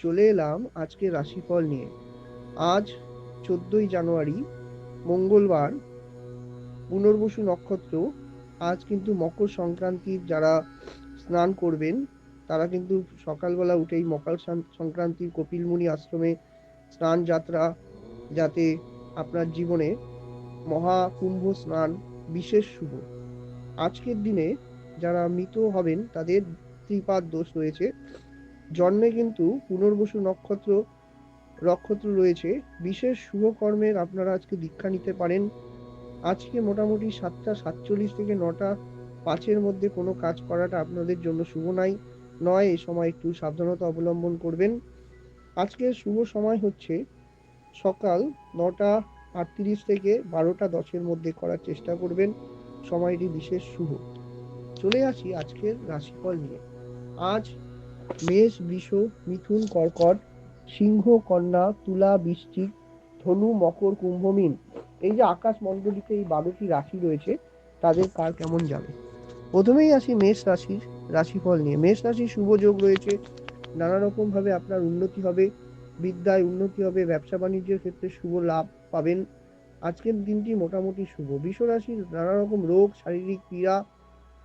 চলে এলাম আজকে রাশিফল নিয়ে। আজ 14ই জানুয়ারি, মঙ্গলবার, পুনর্বসু নক্ষত্র। আজ কিন্তু মকর সংক্রান্তির যারা স্নান করবেন তারা কিন্তু সকালবেলা উঠেই মকর সংক্রান্তির কপিলমুনি আশ্রমে স্নান যাত্রা, যাতে আপনার জীবনে মহাকুম্ভ স্নান বিশেষ শুভ। আজকের দিনে যারা মৃত হবেন তাদের ত্রিপাদ দোষ রয়েছে। জন্মে কিন্তু পুনর্বসু নক্ষত্র রয়েছে। বিশেষ শুভ কর্মের আপনারা আজকে দীক্ষা নিতে পারেন। আজকে মোটামুটি 7টা 47 থেকে 9টা 5-এর মধ্যে কোনো কাজ করাটা আপনাদের জন্য শুভ নয়। এই সময় একটু সাবধানতা অবলম্বন করবেন। আজকের শুভ সময় হচ্ছে সকাল 9টা 38 থেকে 12টা 10-এর মধ্যে করার চেষ্টা করবেন। সময়টি বিশেষ শুভ। চলে আসি আজকের রাশিফল নিয়ে। আজ মেষ, বৃষ, মিথুন, কর্কট, সিংহ, কন্যা, তুলা, বৃশ্চিক, ধনু, মকর, কুম্ভ, মীন, এই যে আকাশ মণ্ডলীতে এই 12টি রাশি রয়েছে, তাদের কার কেমন যাবে। প্রথমেই আসি মেষ রাশির রাশিফল নিয়ে। মেষ রাশির শুভ যোগ রয়েছে। নানা রকম ভাবে আপনার উন্নতি হবে, বিদ্যায় উন্নতি হবে, ব্যবসা বাণিজ্যের ক্ষেত্রে শুভ লাভ পাবেন। আজকের দিনটি মোটামুটি শুভ। বৃষ রাশির নানা রকম রোগ, শারীরিক পীড়া,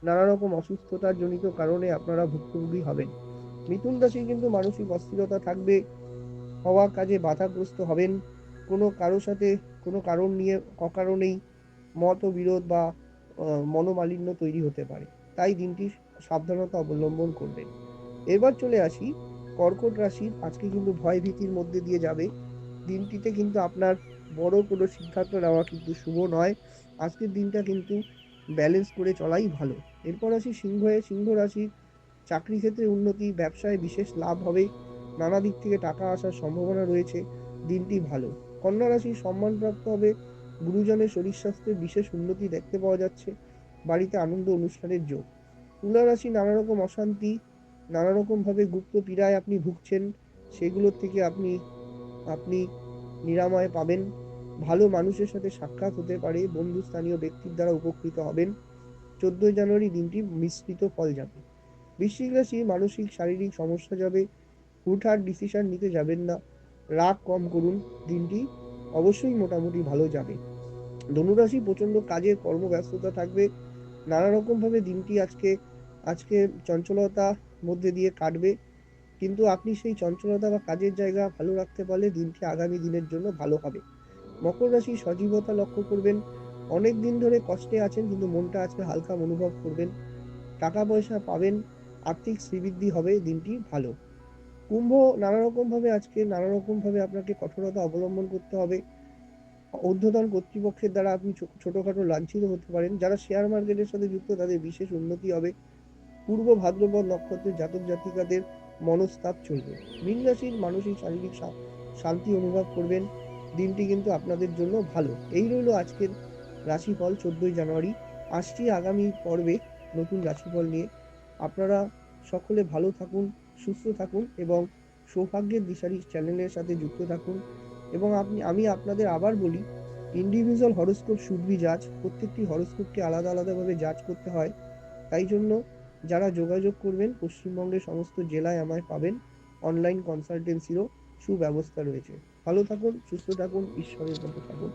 নানা রকম অসুস্থতার জনিত কারণে আপনারা ভুক্তভোগী হবেন। মিথুন রাশি কিন্তু মানসিক অস্থিরতা থাকবে, হওয়া কাজে বাধাগ্রস্ত হবেন। কোনো কারোর সাথে কোনো কারণ নিয়ে অকারণেই মতবিরোধ বা মনোমালিন্য তৈরি হতে পারে, তাই দিনটি সাবধানতা অবলম্বন করবেন। এবার চলে আসি কর্কট রাশির। আজকে কিন্তু ভয় ভীতির মধ্যে দিয়ে যাবে। দিনটিতে কিন্তু আপনার বড় কোনো সিদ্ধান্ত নেওয়া কিন্তু শুভ নয়। আজকের দিনটা কিন্তু ব্যালেন্স করে চলাই ভালো। এরপর আসি সিংহ রাশির চাকরি ক্ষেত্রে উন্নতি, ব্যবসায় বিশেষ লাভ হবে, নানা দিক থেকে টাকা আসার সম্ভাবনা রয়েছে, দিনটি ভালো। কন্যা রাশির সম্মানপ্রাপ্ত হবে, গুরুজনের শরীর স্বাস্থ্যের বিশেষ উন্নতি দেখতে পাওয়া যাচ্ছে, বাড়িতে আনন্দ অনুষ্ঠানের যোগ। তুলা রাশি নানা রকম অশান্তি, নানা রকম ভাবে গুপ্ত পীড়ায় আপনি ভুগছেন, সেগুলোর থেকে আপনি আপনি নিরাময় পাবেন। ভালো মানুষের সাথে সাক্ষাৎ হতে পারে, বন্ধু স্থানীয় ব্যক্তির দ্বারা উপকৃত হবেন। 14ই জানুয়ারি দিনটি মিশ্রিত ফল যাবে। বৃশ্চিক রাশি মানসিক শারীরিক সমস্যা যাবে, হুটহাট ডিসিশন নিতে যাবেন না, রাগ কম করুন, দিনটি অবশ্যই মোটামুটি ভালো যাবে। ধনুরাশি প্রচন্ড কাজের কর্মব্যস্ততা থাকবে, নানা রকম ভাবে দিনটি আজকে চঞ্চলতা মধ্যে দিয়ে কাটবে, কিন্তু আপনি সেই চঞ্চলতা বা কাজের জায়গা ভালো রাখতে পারলে দিনটি আগামী দিনের জন্য ভালো হবে। মকর রাশি সজীবতা লক্ষ্য করবেন। অনেক দিন ধরে কষ্টে আছেন কিন্তু মনটা আজকে হালকা অনুভব করবেন, টাকা পয়সা পাবেন, আর্থিক শ্রীবৃদ্ধি হবে, দিনটি ভালো। কুম্ভ, নানা রকম ভাবে আপনাকে কঠোরতা অবলম্বন করতে হবে। ঊর্ধ্বতন কর্তৃপক্ষের দ্বারা আপনি ছোটখাটো লাঞ্ছিত হতে পারেন। যারা শেয়ার মার্কেটের সাথে যুক্ত তাদের বিশেষ উন্নতি হবে। পূর্ব ভাদ্রপদ নক্ষত্রের জাতক জাতিকাদের মনস্তাপ চলবে। মীন রাশির মানসিক শারীরিক শান্তি অনুভব করবেন, দিনটি কিন্তু আপনাদের জন্য ভালো। এই রইল আজকের রাশিফল 14ই জানুয়ারি। আসছি আগামী পর্বে নতুন রাশিফল নিয়ে। আপনারা সকলে ভালো থাকুন, সুস্থ থাকুন এবং সৌভাগ্যের দিশারি চ্যানেলের সাথে যুক্ত থাকুন। এবং আমি আপনাদের আবার বলি, ইন্ডিভিজুয়াল হরোস্কোপ শুড বি জাজ। প্রত্যেকটি হরোস্কোপকে আলাদা আলাদাভাবে জাজ করতে হয়। তাই জন্য যারা যোগাযোগ করবেন, পশ্চিমবঙ্গের সমস্ত জেলায় আমায় পাবেন। অনলাইন কনসালটেন্সিরও সুব্যবস্থা রয়েছে। ভালো থাকুন, সুস্থ থাকুন, ঈশ্বরের মতো থাকুন।